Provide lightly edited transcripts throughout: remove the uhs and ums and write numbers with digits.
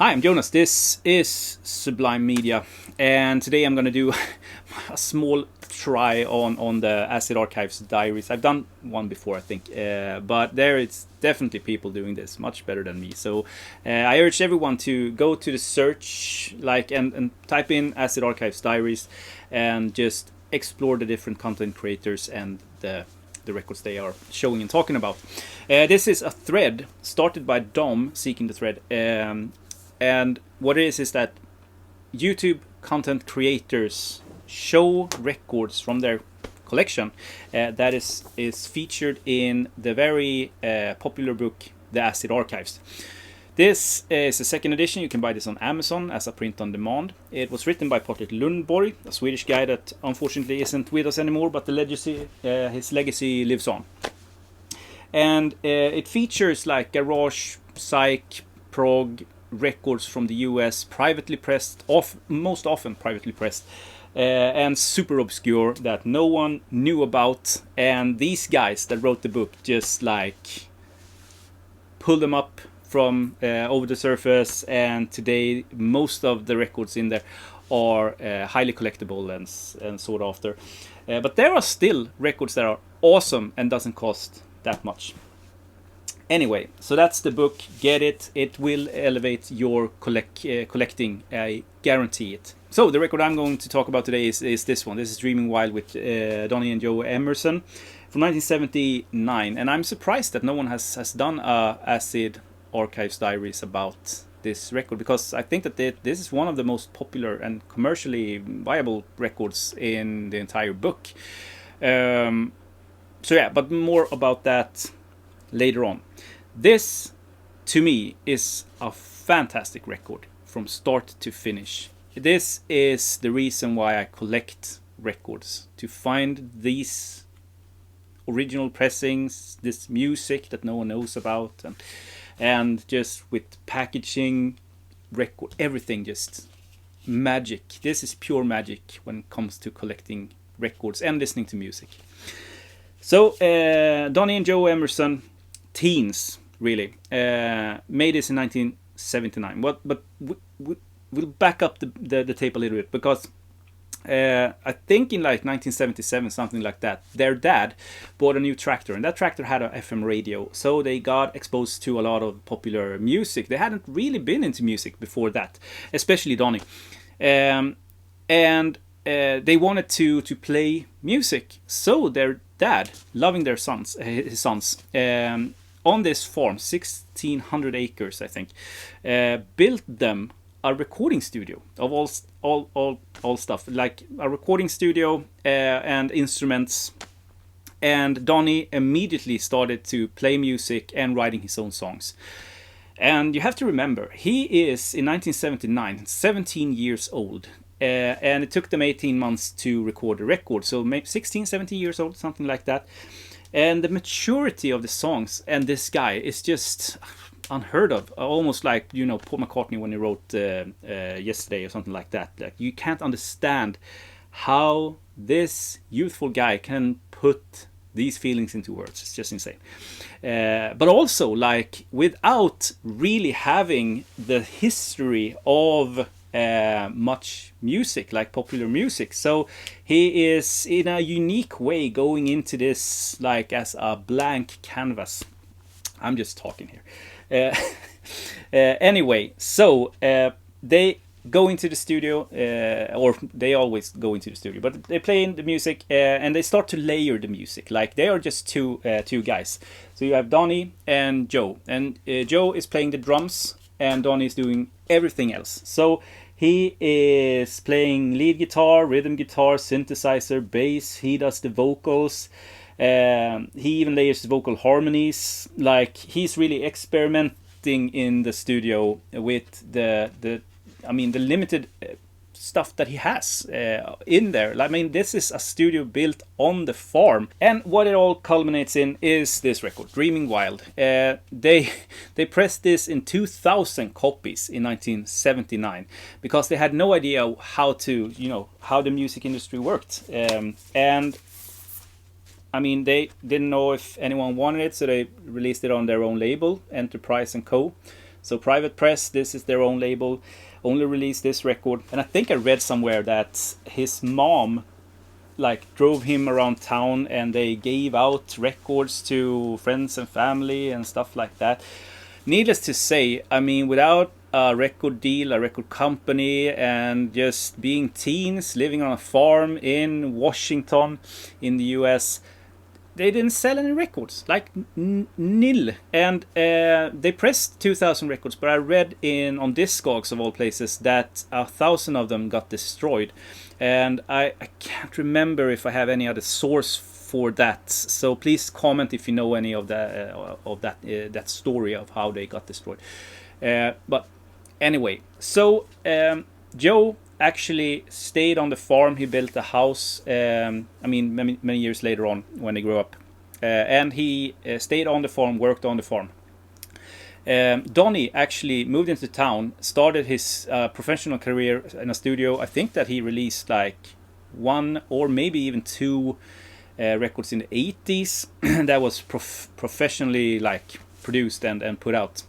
Hi, I'm Jonas. This is Sublime Media, and today I'm going to do a small try on the Acid Archives Diaries. I've done one before, I think, but there it's definitely people doing this much better than me. So I urge everyone to go to the search, and type in Acid Archives Diaries, and just explore the different content creators and the records they are showing and talking about. This is a thread started by Dom, Seaking the thread. And what it is that YouTube content creators show records from their collection that is featured in the very popular book, The Acid Archives. This is a second edition. You can buy this on Amazon as a print on demand. It was written by Patrik Lundborg, a Swedish guy that unfortunately isn't with us anymore, but his legacy lives on. And it features like garage, psych, prog, records from the US, privately pressed, most often privately pressed, and super obscure that no one knew about. And these guys that wrote the book just like pulled them up from over the surface, and today most of the records in there are highly collectible and sought after. But there are still records that are awesome and doesn't cost that much. Anyway, so that's the book. Get it. It will elevate your collecting. I guarantee it. So the record I'm going to talk about today is this one. This is Dreamin Wild with Donnie and Joe Emerson from 1979. And I'm surprised that no one has done a Acid Archives Diaries about this record, because I think that this is one of the most popular and commercially viable records in the entire book. So yeah, but more about that later on. This, to me, is a fantastic record from start to finish. This is the reason why I collect records, to find these original pressings, this music that no one knows about, and just with packaging, record, everything just magic. This is pure magic when it comes to collecting records and listening to music. So Donnie and Joe Emerson, teens, really, made this in 1979. But we'll back up the tape a little bit, because I think in like 1977, something like that, their dad bought a new tractor, and that tractor had an FM radio, so they got exposed to a lot of popular music. They hadn't really been into music before that, especially Donnie, and they wanted to play music. So their dad, loving his sons, on this farm, 1,600 acres, I think, built them a recording studio of all stuff, like a recording studio and instruments. And Donnie immediately started to play music and writing his own songs. And you have to remember, he is in 1979 17 years old. And it took them 18 months to record a record, so maybe 16, 17 years old, something like that. And the maturity of the songs and this guy is just unheard of. Almost like, Paul McCartney when he wrote Yesterday or something like that. Like, you can't understand how this youthful guy can put these feelings into words. It's just insane. But also, like, without really having the history of much music, like popular music. So he is in a unique way going into this like as a blank canvas. I'm just talking here. Anyway, so they go into the studio, or they always go into the studio, but they play in the music, and they start to layer the music. Like, they are just two guys. So you have Donnie and Joe, and Joe is playing the drums, and Donnie is doing everything else. So he is playing lead guitar, rhythm guitar, synthesizer, bass. He does the vocals. He even layers the vocal harmonies. Like, he's really experimenting in the studio with the limited stuff that he has in there. I mean, this is a studio built on the farm, and what it all culminates in is this record, Dreamin Wild. They pressed this in 2,000 copies in 1979 because they had no idea how the music industry worked, and I mean, they didn't know if anyone wanted it, so they released it on their own label, Enterprise & Co. So private press, this is their own label, only released this record. And I think I read somewhere that his mom like drove him around town and they gave out records to friends and family and stuff like that. Needless to say, I mean, without a record deal, a record company, and just being teens living on a farm in Washington in the US, they didn't sell any records, like nil. And they pressed 2,000 records, but I read on Discogs of all places that 1,000 of them got destroyed. And I can't remember if I have any other source for that. So please comment if you know any of that story of how they got destroyed. But anyway, so Joe actually stayed on the farm. He built a house, many years later on when he grew up. And he stayed on the farm, worked on the farm. Donnie actually moved into town, started his professional career in a studio. I think that he released like 1 or maybe even 2 records in the 80s that was professionally like produced and put out.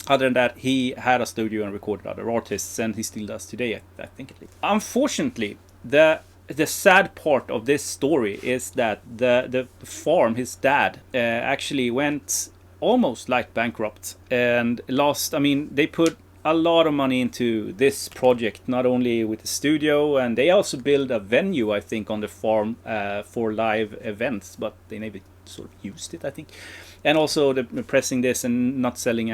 Other than that, he had a studio and recorded other artists, and he still does today, I think at least. Unfortunately, the sad part of this story is that the farm, his dad, actually went almost like bankrupt and lost. I mean, they put a lot of money into this project, not only with the studio, and they also built a venue, I think, on the farm for live events, but they never sort of used it, I think. And also the pressing this and not selling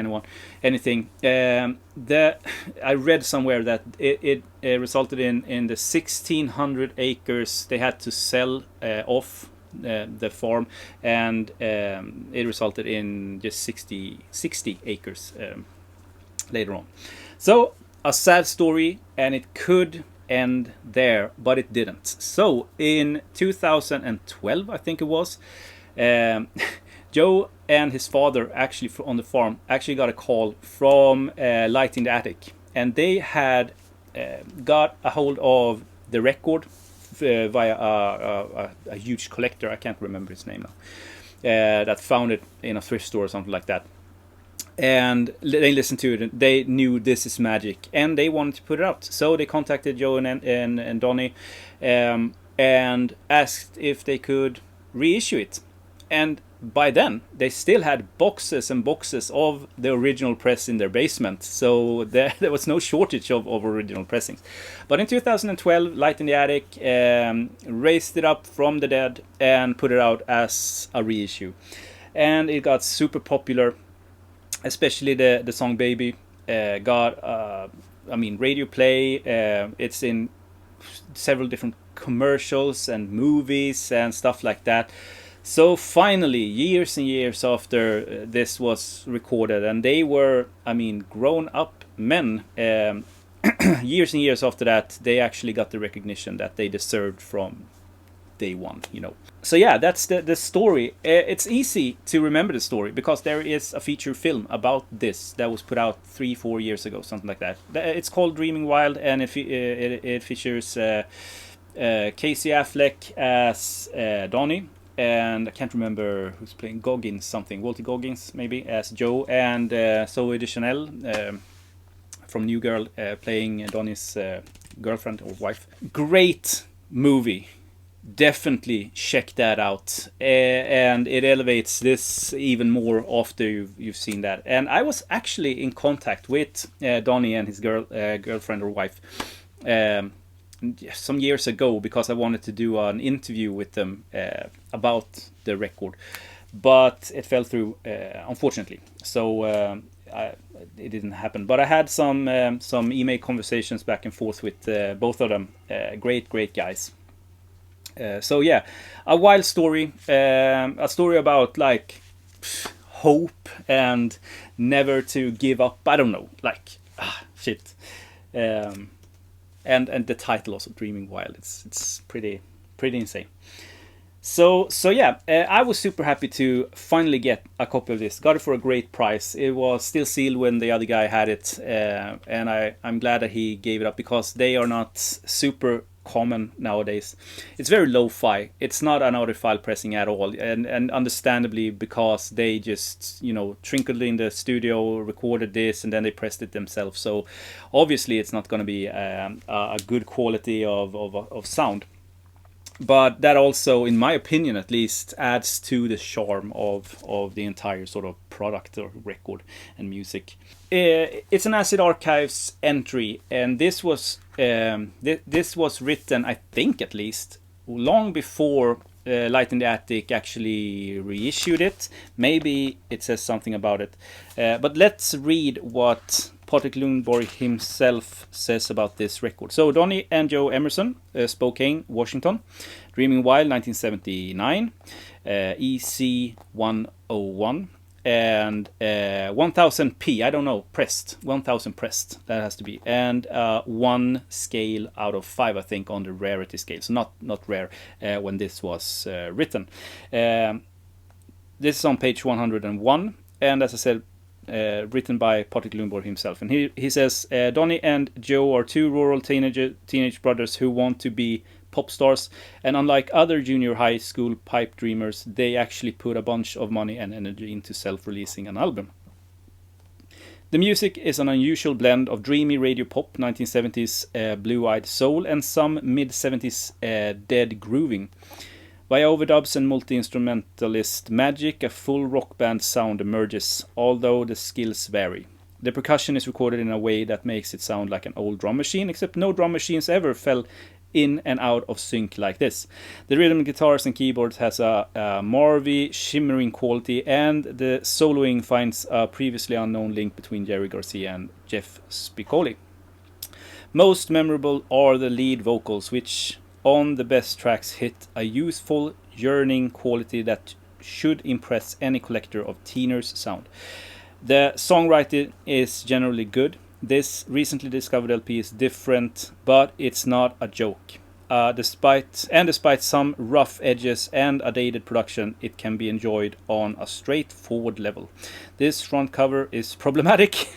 anything. I read somewhere that it resulted in the 1,600 acres they had to sell off the farm, and it resulted in just 60 acres later on. So a sad story, and it could end there, but it didn't. So in 2012, I think it was, Joe and his father actually on the farm actually got a call from Light in the Attic, and they had got a hold of the record via a huge collector. I can't remember his name now, that found it in a thrift store or something like that. And they listened to it, and they knew this is magic, and they wanted to put it out. So they contacted Joe and Donnie and asked if they could reissue it. And by then, they still had boxes and boxes of the original press in their basement. So there was no shortage of original pressings. But in 2012, Light in the Attic raised it up from the dead and put it out as a reissue. And it got super popular, especially the song Baby. Got, radio play. It's in several different commercials and movies and stuff like that. So finally, years and years after this was recorded, and they were, grown-up men, years and years after that, they actually got the recognition that they deserved from day one, So yeah, that's the story. It's easy to remember the story because there is a feature film about this that was put out 3-4 years ago, something like that. It's called Dreamin Wild, and it features Casey Affleck as Donnie. And I can't remember who's playing Goggins something. Walter Goggins, maybe, as Joe. And Zoe Deschanel from New Girl playing Donnie's girlfriend or wife. Great movie. Definitely check that out. And it elevates this even more after you've seen that. And I was actually in contact with Donnie and his girlfriend or wife some years ago, because I wanted to do an interview with them about the record, but it fell through, unfortunately. So it didn't happen. But I had some email conversations back and forth with both of them. Great guys. So yeah, a wild story, a story about like hope and never to give up. I don't know, like shit. And the title also, Dreamin Wild, it's pretty insane. So yeah, I was super happy to finally get a copy of this. Got it for a great price. It was still sealed when the other guy had it, and I'm glad that he gave it up, because they are not super common nowadays. It's very lo-fi. It's not an audiophile pressing at all, and understandably, because they just, you know, trickled in the studio, recorded this, and then they pressed it themselves. So obviously it's not going to be a good quality of sound. But that also, in my opinion at least, adds to the charm of the entire sort of product or record and music. It's an Acid Archives entry, and this was written, I think at least, long before Light in the Attic actually reissued it. Maybe it says something about it. But let's read what Patrik Lundborg himself says about this record. So, Donnie and Joe Emerson, Spokane, Washington. Dreamin Wild, 1979. EC 101. And 1000p, I don't know, pressed. 1000 pressed, that has to be. And 1 scale out of 5, I think, on the rarity scale. So not rare when this was written. This is on page 101. And as I said, written by Patrik Lundborg himself. And he says, Donnie and Joe are two rural teenage brothers who want to be pop stars, and unlike other junior high school pipe dreamers, they actually put a bunch of money and energy into self-releasing an album. The music is an unusual blend of dreamy radio pop, 1970s blue-eyed soul, and some mid-70s dead grooving. Via overdubs and multi-instrumentalist magic, a full rock band sound emerges, although the skills vary. The percussion is recorded in a way that makes it sound like an old drum machine, except no drum machines ever fell in and out of sync like this. The rhythm guitars and keyboards has a Marvy shimmering quality, and the soloing finds a previously unknown link between Jerry Garcia and Jeff Spicoli. Most memorable are the lead vocals, which on the best tracks hit a youthful, yearning quality that should impress any collector of teeners' sound. The songwriting is generally good. This recently discovered LP is different, but it's not a joke. Despite some rough edges and a dated production, it can be enjoyed on a straightforward level. This front cover is problematic,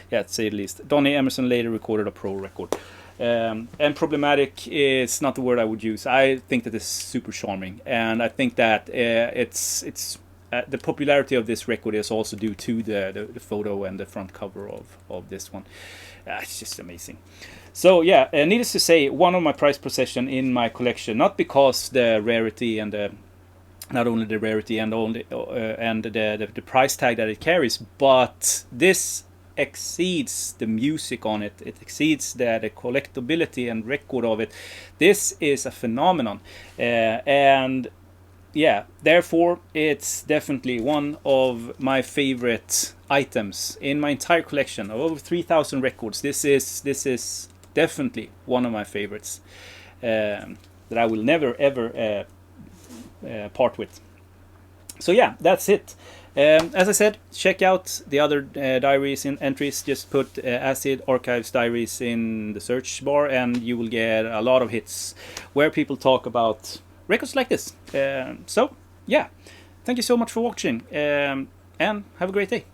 yeah, to say the least. Donnie Emerson later recorded a pro record. And problematic is not the word I would use. I think that it's super charming, and I think that it's the popularity of this record is also due to the photo and the front cover of this one. It's just amazing. So yeah, needless to say, one of my prized possession in my collection, not because the rarity and not only the rarity and the price tag that it carries, but this exceeds the music on it. It exceeds the collectability and record of it. This is a phenomenon, and yeah, therefore it's definitely one of my favorite items in my entire collection of over 3,000 records. This is definitely one of my favorites that I will never ever part with. So yeah, that's it. As I said, check out the other diaries and entries. Just put Acid Archives Diaries in the search bar and you will get a lot of hits where people talk about records like this. So yeah, thank you so much for watching, and have a great day.